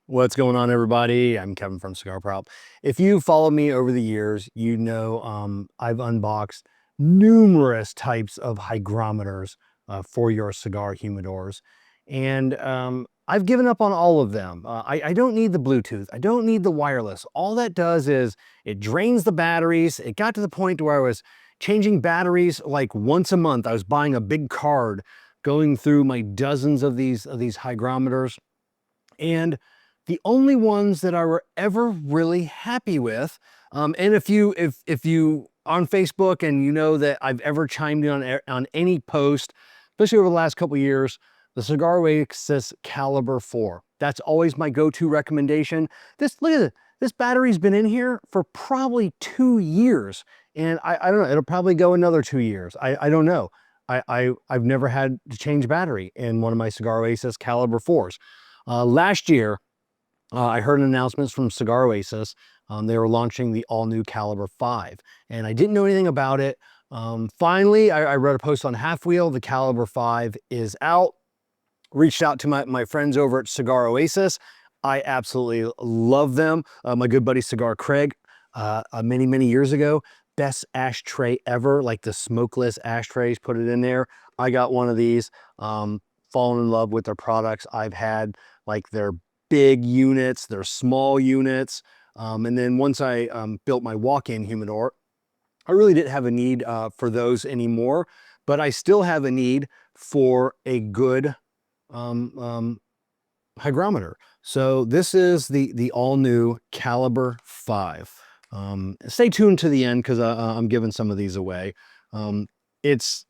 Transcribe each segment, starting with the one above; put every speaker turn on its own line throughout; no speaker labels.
What's going on, everybody? I'm Kevin from Cigar Prop. If you follow me over the years, you know I've unboxed numerous types of hygrometers for your cigar humidors. And I've given up on all of them. I don't need the Bluetooth. I don't need the wireless. All that does is it drains the batteries. It got to the point where I was changing batteries like once a month. I was buying a big card, going through my dozens of these hygrometers. And the only ones that I were ever really happy with, and if you on Facebook and you know that I've ever chimed in on any post, especially over the last couple of years, the Cigar Oasis Caliber 4. That's always my go-to recommendation. Look at it. This battery's been in here for probably 2 years, and I don't know. It'll probably go another 2 years. I don't know. I've never had to change battery in one of my Cigar Oasis Caliber 4s. Last year, I heard an announcement from Cigar Oasis. They were launching the all-new Caliber 5, and I didn't know anything about it. Finally, I read a post on Half Wheel. The Caliber 5 is out. Reached out to my friends over at Cigar Oasis. I absolutely love them. My good buddy Cigar Craig, many years ago, best ashtray ever, like the smokeless ashtrays, put it in there. I got one of these. Fallen in love with their products. I've had like their big units, their small units. And then once I built my walk-in humidor, I really didn't have a need for those anymore, but I still have a need for a good hygrometer. So this is the all-new Caliber 5. Stay tuned to the end because I'm giving some of these away. It's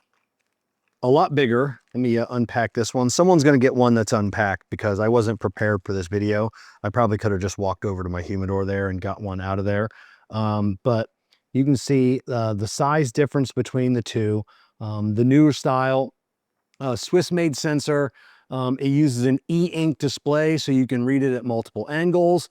a lot bigger. Let me unpack this one. Someone's going to get one that's unpacked because I wasn't prepared for this video. I probably could have just walked over to my humidor there and got one out of there. But you can see the size difference between the two. The newer style, Swiss-made sensor. It uses an e-ink display so you can read it at multiple angles.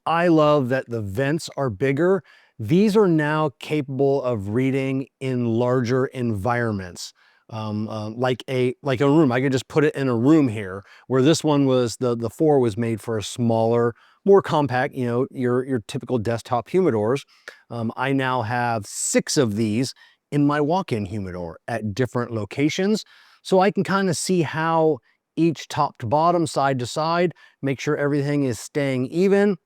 I love that the vents are bigger. These are now capable of reading in larger environments. Like a room. I could just put it in a room here, where this one was, the 4 was made for a smaller, more compact, you know, your typical desktop humidors. I now have 6 of these in my walk-in humidor at different locations, so I can kind of see how each top to bottom, side to side, make sure everything is staying even.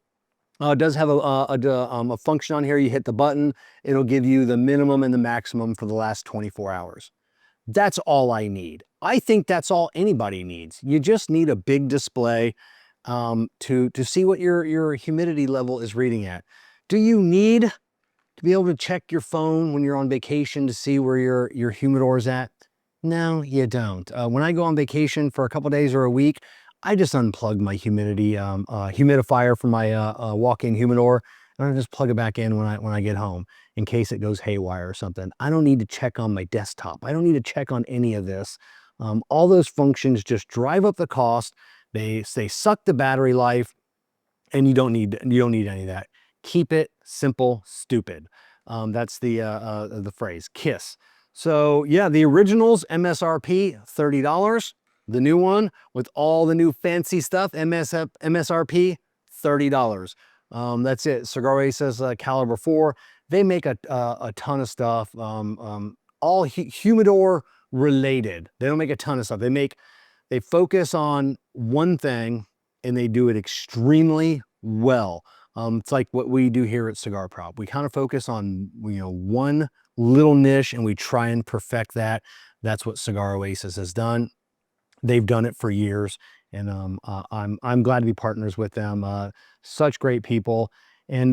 It does have a function on here. You hit the button, it'll give you the minimum and the maximum for the last 24 hours. That's all I need. I think that's all anybody needs. You just need a big display to see what your humidity level is reading at. Do you need to be able to check your phone when you're on vacation to see where your humidor is at? No, you don't. When I go on vacation for a couple days or a week, I just unplug my humidity humidifier from my walk-in humidor, and I just plug it back in when I get home in case it goes haywire or something. I don't need to check on my desktop. I don't need to check on any of this. All those functions just drive up the cost. They suck the battery life, and you don't need any of that. Keep it simple, stupid. That's the phrase, KISS. So yeah, the originals, MSRP, $30. The new one with all the new fancy stuff, MSRP, $30. That's it. Cigar Oasis Caliber 4. They make a ton of stuff, all humidor related. They don't make a ton of stuff. They focus on one thing and they do it extremely well. It's like what we do here at Cigar Prop. We kind of focus on, you know, one little niche and we try and perfect that. That's what Cigar Oasis has done. They've done it for years, and I'm glad to be partners with them. Such great people, and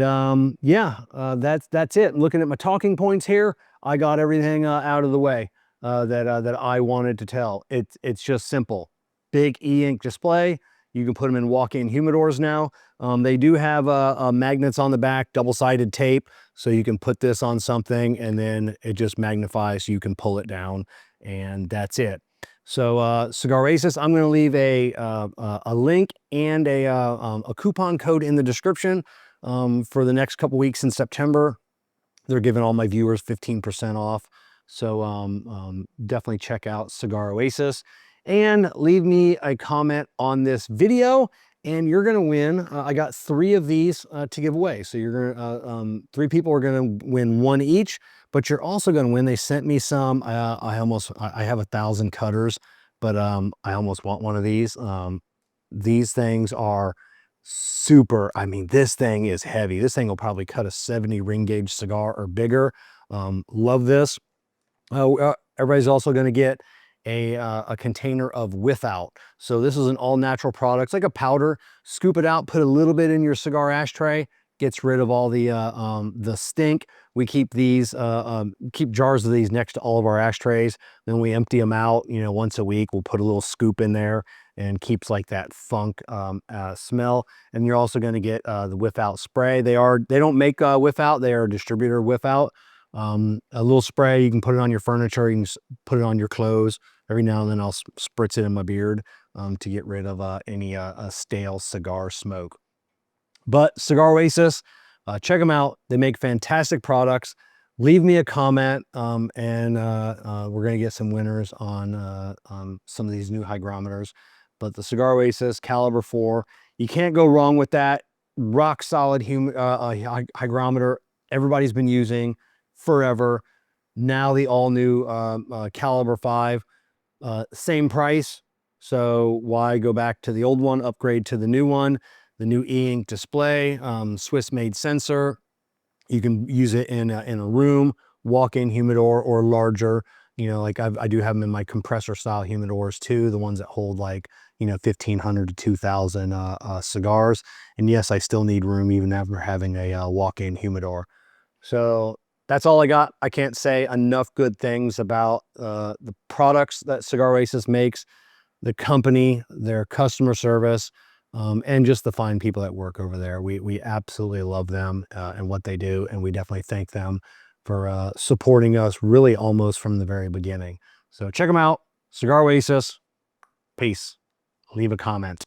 yeah, that's it. Looking at my talking points here, I got everything out of the way that I wanted to tell. It's just simple. Big e-ink display. You can put them in walk-in humidors now. They do have magnets on the back, double-sided tape, so you can put this on something and then it just magnifies so you can pull it down, and that's it. So Cigar Oasis, I'm going to leave a link and a coupon code in the description for the next couple weeks in September. They're giving all my viewers 15% off. So definitely check out Cigar Oasis and leave me a comment on this video and you're gonna win. I got 3 of these to give away. So you're gonna 3 people are gonna win 1 each, but you're also gonna win. They sent me some. I have 1,000 cutters, but I almost want one of these. These things are super. I mean, this thing is heavy. This thing will probably cut a 70 ring gauge cigar or bigger. Love this. Everybody's also going to get a container of without. So this is an all natural product. It's like a powder. Scoop it out, put a little bit in your cigar ashtray. Gets rid of all the stink. We keep these keep jars of these next to all of our ashtrays. Then we empty them out. You know, once a week we'll put a little scoop in there and keeps like that funk smell. And you're also going to get the whiff out spray. They don't make whiff out. They are a distributor whiff out. A little spray, you can put it on your furniture, you can put it on your clothes. Every now and then I'll spritz it in my beard to get rid of any stale cigar smoke. But Cigar Oasis, check them out. They make fantastic products. Leave me a comment, and we're going to get some winners on some of these new hygrometers. But the Cigar Oasis Caliber 4, you can't go wrong with that. Rock solid hygrometer everybody's been using forever. Now the all new Caliber 5, same price. So why go back to the old one, upgrade to the new one? The new e-ink display, Swiss made sensor. You can use it in a room, walk-in humidor or larger. You know, like I do have them in my compressor style humidors too, the ones that hold like, you know, 1,500 to 2,000 cigars. And yes, I still need room even after having a walk-in humidor. So that's all I got. I can't say enough good things about the products that Cigar Oasis makes, the company, their customer service, and just the fine people that work over there. We absolutely love them and what they do, and we definitely thank them for supporting us really almost from the very beginning. So check them out, Cigar Oasis. Peace. Leave a comment.